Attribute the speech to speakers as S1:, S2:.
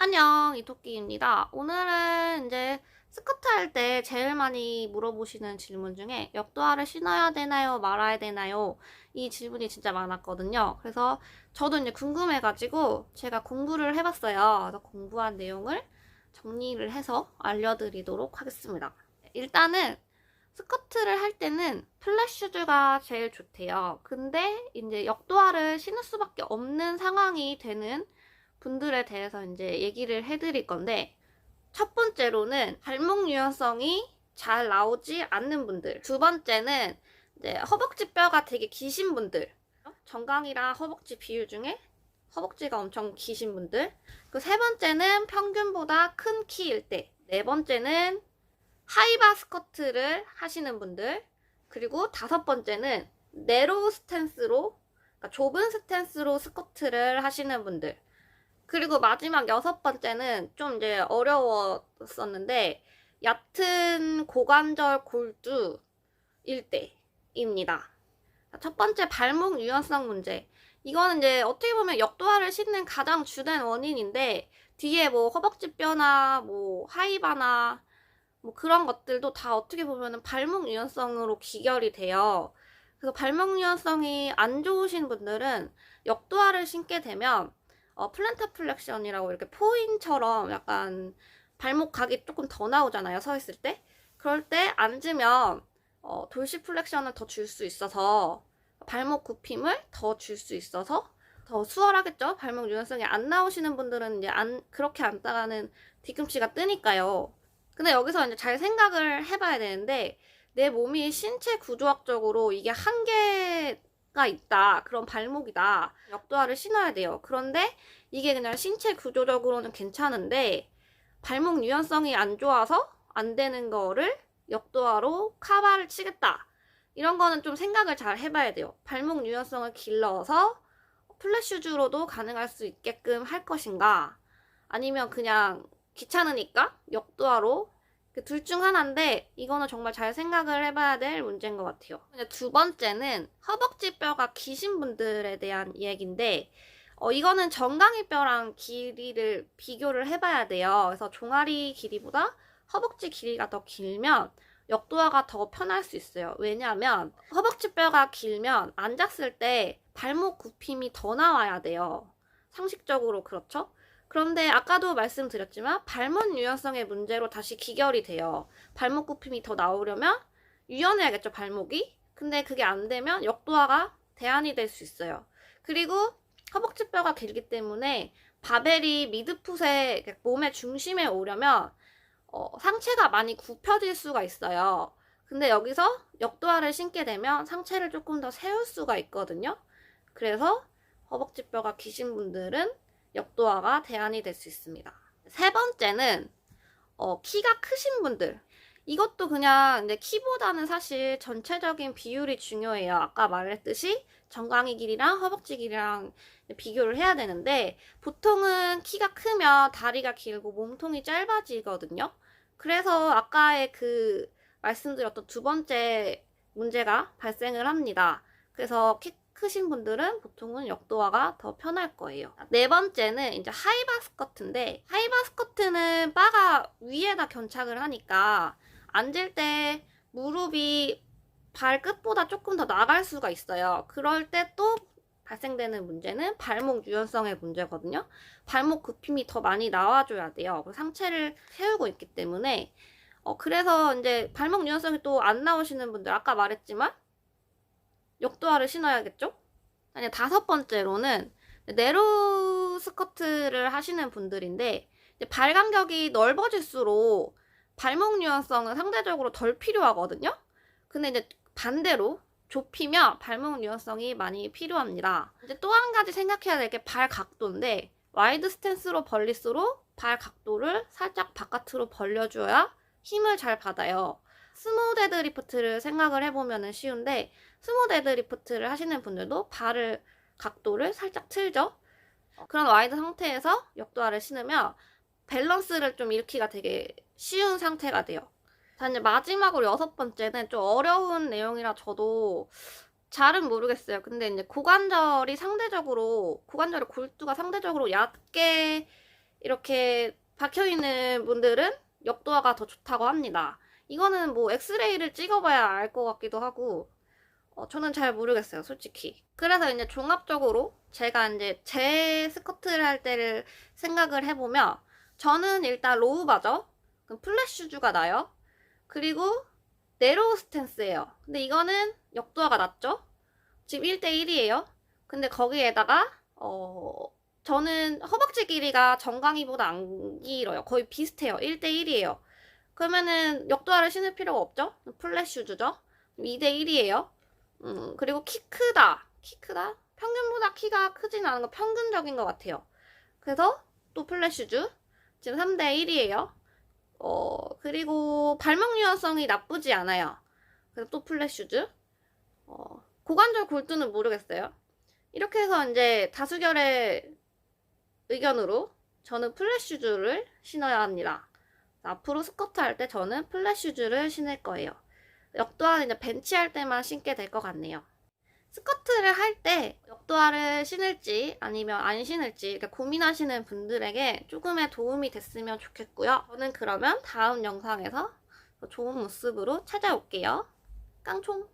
S1: 안녕, 이토끼입니다. 오늘은 이제 스커트 할 때 제일 많이 물어보시는 질문 중에 역도화를 신어야 되나요? 말아야 되나요? 이 질문이 진짜 많았거든요. 그래서 저도 이제 궁금해가지고 제가 공부를 해봤어요. 그래서 공부한 내용을 정리를 해서 알려드리도록 하겠습니다. 일단은 스커트를 할 때는 플랫 슈즈가 제일 좋대요. 근데 이제 역도화를 신을 수밖에 없는 상황이 되는 분들에 대해서 이제 얘기를 해드릴 건데, 첫 번째로는 발목 유연성이 잘 나오지 않는 분들, 두 번째는 이제 허벅지 뼈가 되게 기신 분들, 정강이랑 허벅지 비율 중에 허벅지가 엄청 기신 분들, 그 세 번째는 평균보다 큰 키일 때, 네 번째는 하이바 스커트를 하시는 분들, 그리고 다섯 번째는 네로우 스탠스로, 그러니까 좁은 스탠스로 스커트를 하시는 분들, 그리고 마지막 여섯 번째는 좀 이제 어려웠었는데, 얕은 고관절 골두일 때입니다. 첫 번째, 발목 유연성 문제. 이거는 이제 어떻게 보면 역도화를 신는 가장 주된 원인인데, 뒤에 뭐 허벅지뼈나 뭐 하이바나 뭐 그런 것들도 다 어떻게 보면 발목 유연성으로 귀결이 돼요. 그래서 발목 유연성이 안 좋으신 분들은 역도화를 신게 되면 플랜터 플렉션이라고 이렇게 포인처럼 약간 발목 각이 조금 더 나오잖아요, 서 있을 때. 그럴 때 앉으면 돌시 플렉션을 더 줄 수 있어서, 발목 굽힘을 더 줄 수 있어서 더 수월하겠죠? 발목 유연성이 안 나오시는 분들은 이제 그렇게 앉다가는 뒤꿈치가 뜨니까요. 근데 여기서 이제 잘 생각을 해봐야 되는데, 내 몸이 신체 구조학적으로 이게 한계가 있다, 그런 발목이다, 역도화를 신어야 돼요. 그런데 이게 그냥 신체 구조적으로는 괜찮은데 발목 유연성이 안 좋아서 안 되는 거를 역도화로 카바를 치겠다, 이런 거는 좀 생각을 잘 해봐야 돼요. 발목 유연성을 길러서 플랫 슈즈로도 가능할 수 있게끔 할 것인가, 아니면 그냥 귀찮으니까 역도화로, 그 둘 중 하나인데 이거는 정말 잘 생각을 해봐야 될 문제인 것 같아요. 두 번째는 허벅지 뼈가 기신 분들에 대한 이야기인데, 이거는 정강이 뼈랑 길이를 비교를 해봐야 돼요. 그래서 종아리 길이보다 허벅지 길이가 더 길면 역도화가 더 편할 수 있어요. 왜냐하면 허벅지 뼈가 길면 앉았을 때 발목 굽힘이 더 나와야 돼요. 상식적으로 그렇죠? 그런데 아까도 말씀드렸지만 발목 유연성의 문제로 다시 귀결이 돼요. 발목 굽힘이 더 나오려면 유연해야겠죠, 발목이? 근데 그게 안 되면 역도화가 대안이 될 수 있어요. 그리고 허벅지 뼈가 길기 때문에 바벨이 미드풋의 몸의 중심에 오려면 상체가 많이 굽혀질 수가 있어요. 근데 여기서 역도화를 신게 되면 상체를 조금 더 세울 수가 있거든요. 그래서 허벅지 뼈가 기신 분들은 역도화가 대안이 될 수 있습니다. 세 번째는 키가 크신 분들. 이것도 그냥 이제 키보다는 사실 전체적인 비율이 중요해요. 아까 말했듯이 정강이 길이랑 허벅지 길이랑 비교를 해야 되는데, 보통은 키가 크면 다리가 길고 몸통이 짧아지거든요. 그래서 아까의 그 말씀드렸던 두 번째 문제가 발생을 합니다. 그래서 키 크신 분들은 보통은 역도화가 더 편할 거예요. 네 번째는 이제 하이바 스커트인데, 하이바 스커트는 바가 위에다 견착을 하니까 앉을 때 무릎이 발끝보다 조금 더 나갈 수가 있어요. 그럴 때 또 발생되는 문제는 발목 유연성의 문제거든요. 발목 굽힘이 더 많이 나와줘야 돼요. 상체를 세우고 있기 때문에. 그래서 이제 발목 유연성이 또 안 나오시는 분들, 아까 말했지만 역도화를 신어야겠죠? 아니, 다섯 번째로는 네로 스커트를 하시는 분들인데, 발 간격이 넓어질수록 발목 유연성은 상대적으로 덜 필요하거든요? 근데 이제 반대로 좁히면 발목 유연성이 많이 필요합니다. 이제 또 한 가지 생각해야 될 게 발 각도인데, 와이드 스탠스로 벌릴수록 발 각도를 살짝 바깥으로 벌려줘야 힘을 잘 받아요. 스몰 데드리프트를 생각을 해보면 쉬운데, 스몰 데드리프트를 하시는 분들도 발을 각도를 살짝 틀죠. 그런 와이드 상태에서 역도화를 신으면 밸런스를 좀 잃기가 되게 쉬운 상태가 돼요. 자, 이제 마지막으로 여섯 번째는 좀 어려운 내용이라 저도 잘은 모르겠어요. 근데 이제 고관절의 골두가 상대적으로 얇게 이렇게 박혀있는 분들은 역도화가 더 좋다고 합니다. 이거는 뭐 엑스레이를 찍어봐야 알 것 같기도 하고, 저는 잘 모르겠어요, 솔직히. 그래서 이제 종합적으로 제가 이제 제 스커트를 할 때를 생각을 해보면, 저는 일단 로우바죠? 그럼 플랫 슈즈가 나요. 그리고 네로우 스탠스예요. 근데 이거는 역도화가 낮죠? 지금 1대1이에요. 근데 거기에다가 저는 허벅지 길이가 정강이보다 안 길어요. 거의 비슷해요. 1대1이에요. 그러면은 역도화를 신을 필요가 없죠? 플랫 슈즈죠? 2대1이에요. 그리고 키 크다. 키 크다? 평균보다 키가 크진 않은 거 평균적인 것 같아요. 그래서 또 플랫 슈즈. 지금 3대1이에요. 그리고 발목 유연성이 나쁘지 않아요. 그래서 또 플랫 슈즈. 고관절 골두는 모르겠어요. 이렇게 해서 이제 다수결의 의견으로 저는 플랫 슈즈를 신어야 합니다. 앞으로 스커트 할 때 저는 플랫 슈즈를 신을 거예요. 역도화는 이제 벤치할 때만 신게 될 것 같네요. 스커트를 할 때 역도화를 신을지 아니면 안 신을지 이렇게 고민하시는 분들에게 조금의 도움이 됐으면 좋겠고요. 저는 그러면 다음 영상에서 더 좋은 모습으로 찾아올게요. 깡총!